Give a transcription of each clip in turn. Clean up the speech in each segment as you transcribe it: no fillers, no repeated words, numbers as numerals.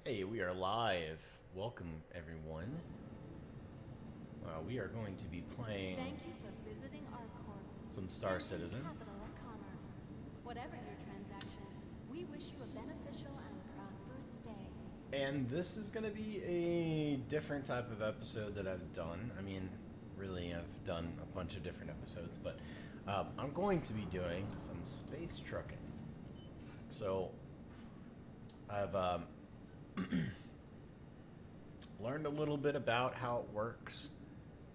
Hey, we are live. Welcome, everyone. We are going to be playing Thank you for visiting our court. some Star Denton's Citizen. capital of commerce. Whatever your transaction, we wish you a beneficial and prosperous stay. And this is going to be a different type of episode that I've done. I mean, really, I've done a bunch of different episodes, but I'm going to be doing some space trucking. So, I've learned a little bit about how it works.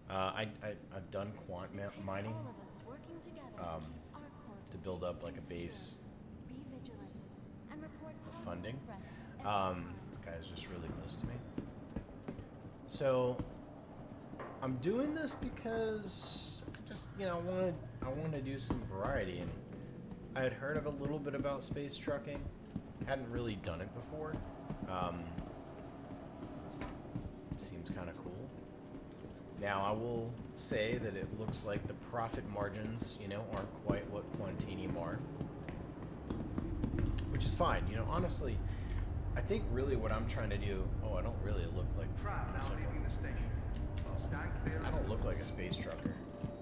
I've done quant It takes mining all of us working together um, to keep our court to build safe up like and a secure. base Be vigilant and report of possible funding. threats at any time. The guy's just really close to me. So I'm doing this because I just I want to do some variety, and I had heard of a little bit about space trucking, hadn't really done it before. Seems kind of cool. Now I will say that it looks like the profit margins, aren't quite what Quantanium are, which is fine. Honestly, I think really what I'm trying to do. Oh, I don't really look like. Now leaving the station. Stand clear. I don't look like a space trucker.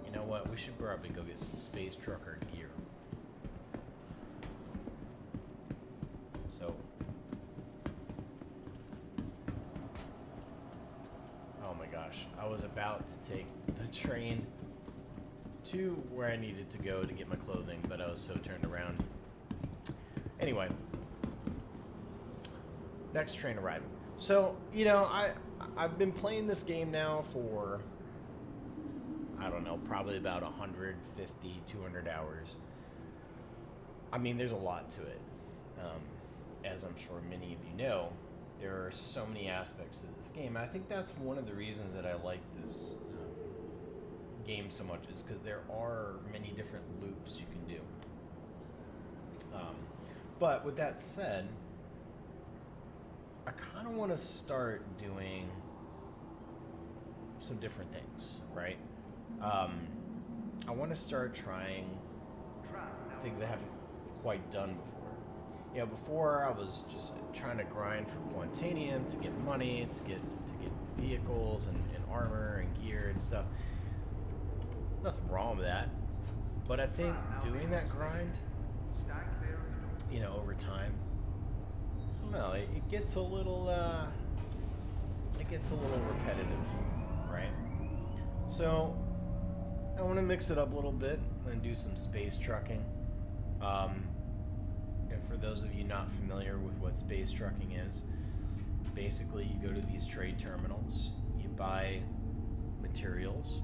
You know what? We should probably go get some space trucker gear. So. Oh my gosh. I was about to take the train to where I needed to go to get my clothing, but I was so turned around. Anyway. Next train arriving. So, I've been playing this game now for, I don't know, probably about 150, 200 hours. I mean, there's a lot to it. As I'm sure many of you know, there are so many aspects to this game. I think that's one of the reasons that I like this game so much, is because there are many different loops you can do. But with that said, I kind of want to start doing some different things, right? I want to start trying things I haven't quite done before. Before I was just trying to grind for Quantanium to get money, to get vehicles and armor and gear and stuff. Nothing wrong with that, but I think doing that grind, over time, I don't know, it gets a little repetitive, right? So I want to mix it up a little bit and do some space trucking. And for those of you not familiar with what space trucking is, basically you go to these trade terminals, you buy materials,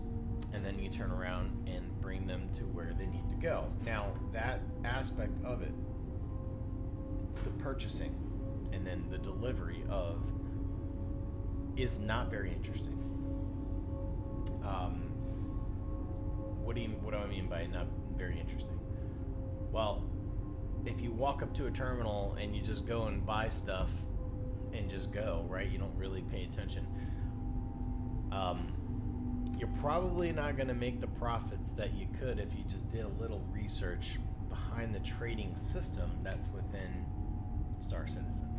and then you turn around and bring them to where they need to go. Now, that aspect of it, the purchasing and then the delivery of, is not very interesting. What do I mean by not very interesting? Well, if you walk up to a terminal and you just go and buy stuff and just go, right? You don't really pay attention. You're probably not going to make the profits that you could if you just did a little research behind the trading system that's within Star Citizen.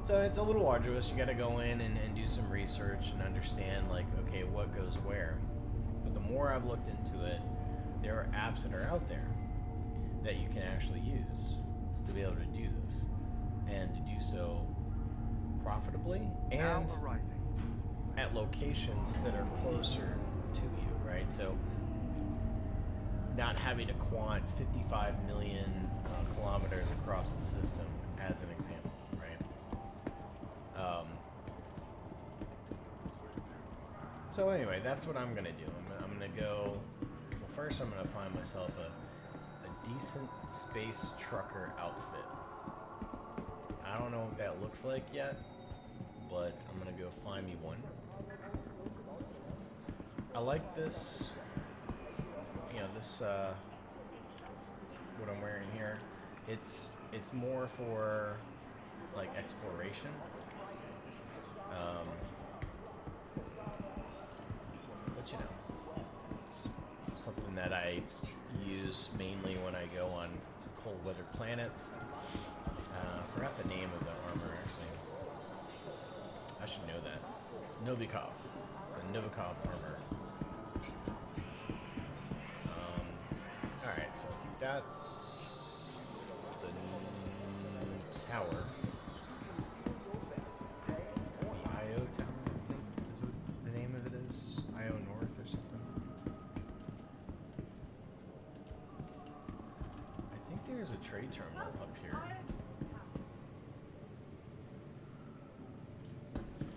So it's a little arduous. You got to go in and do some research and understand, like, okay, what goes where. But the more I've looked into it, there are apps that are out there that you can actually use to be able to do this, and to do so profitably and at locations that are closer to you, right? So not having to quant 55 million kilometers across the system, as an example, right? So anyway, that's what I'm gonna do. I'm gonna go. Well, first I'm gonna find myself a decent space trucker outfit. I don't know what that looks like yet, but I'm gonna go find me one. I like this. What I'm wearing here. It's more for like exploration. But it's something that I use mainly when I go on cold weather planets. I forgot the name of the armor, actually. I should know that. Novikov. The Novikov armor. Alright, so I think that's the tower. The IO tower, I think, is what the name of it is. IO North or something. I think there's a trade terminal up here.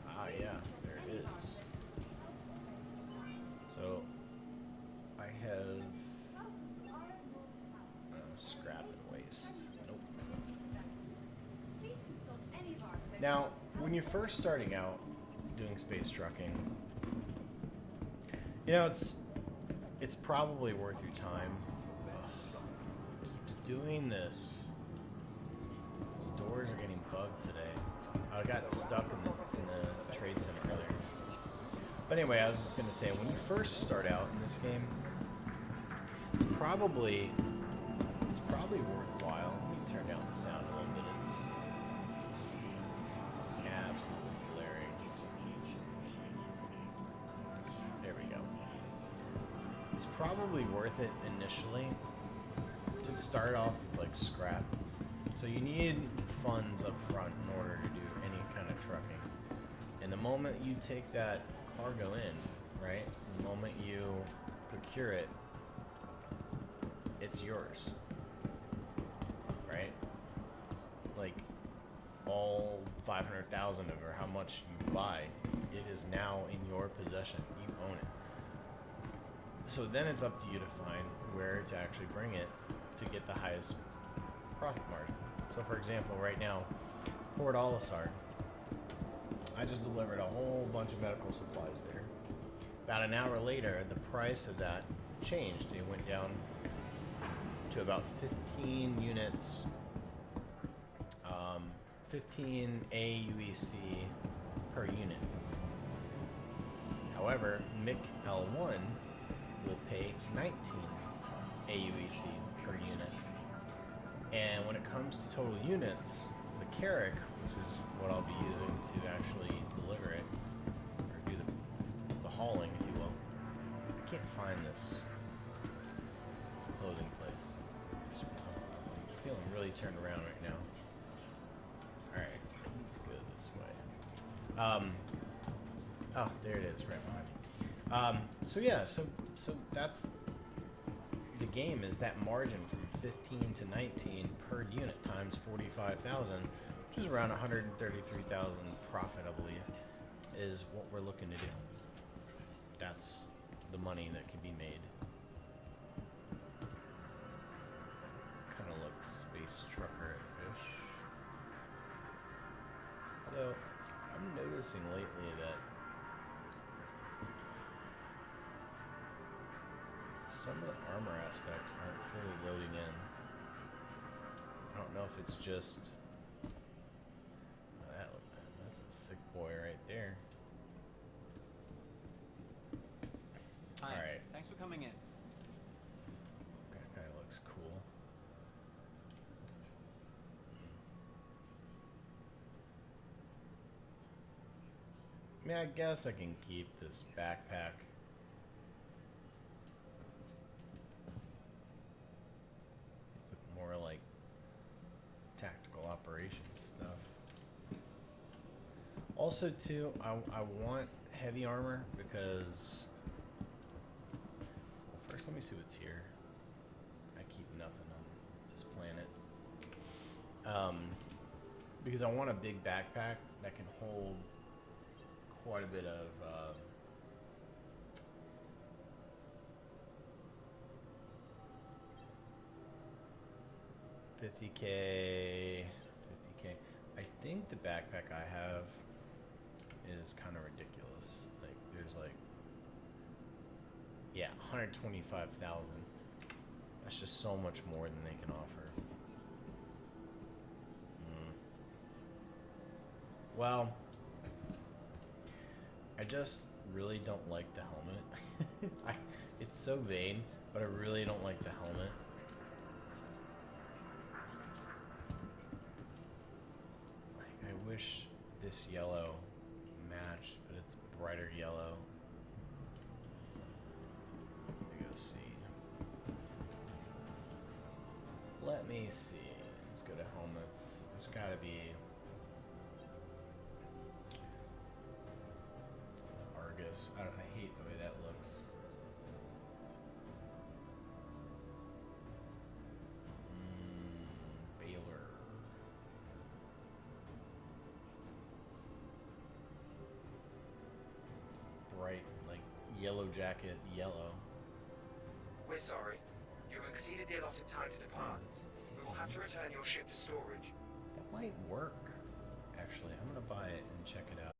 Ah, yeah, there it is. So, I have scrap and waste. Nope. Now, when you're first starting out doing space trucking, you know, it's probably worth your time. Ugh, it keeps doing this. The doors are getting bugged today. I got stuck in the trade center earlier. But anyway, I was just gonna say, when you first start out in this game, it's probably worthwhile. Let me turn down the sound a little bit. It's absolutely blaring. There we go. It's probably worth it initially to start off with like scrap. So you need funds up front in order to do any kind of trucking. And the moment you take that cargo in, right? The moment you procure it, it's yours. Right? Like all 500,000 of it, or how much you buy, it is now in your possession. You own it. So then it's up to you to find where to actually bring it to get the highest profit margin. So for example, right now, Port Olisar, I just delivered a whole bunch of medical supplies there. About an hour later, the price of that changed. It went down to about 15 units, 15 AUEC per unit. However, MIC L1 will pay 19 AUEC per unit. And when it comes to total units, the Carrack, which is what I'll be using to actually deliver it, or do the hauling, if you will, I can't find this clothing place. I'm feeling really turned around right now. Alright, I need to go this way. Oh, there it is, right behind me. So yeah, so that's the game, is that margin from 15 to 19 per unit times 45,000, which is around 133,000 profit, I believe, is what we're looking to do. That's the money that can be made. Kind of looks space trucker-ish. Although, I'm noticing lately that some of the armor aspects aren't fully loading in. I don't know if it's just... that's a thick boy right there. Hi. Alright. Thanks for coming in. That kind of looks cool. I mean, I guess I can keep this backpack. These look more like tactical operations stuff. Also, too, I want heavy armor because... Well, first let me see what's here. I keep nothing on this planet. Because I want a big backpack that can hold quite a bit of 50K. I think the backpack I have is kind of ridiculous. Like, there's like, yeah, 125,000. That's just so much more than they can offer. Well, I just really don't like the helmet. It's so vain, but I really don't like the helmet. wish this yellow matched, but it's brighter yellow. Let me go see. Let me see. Let's go to helmets. There's gotta be Argus. I hate the way that looks. Baylor. Bright, like yellow jacket, yellow. We're sorry. You've exceeded the allotted time to depart. We will have to return your ship to storage. That might work. Actually, I'm gonna buy it and check it out.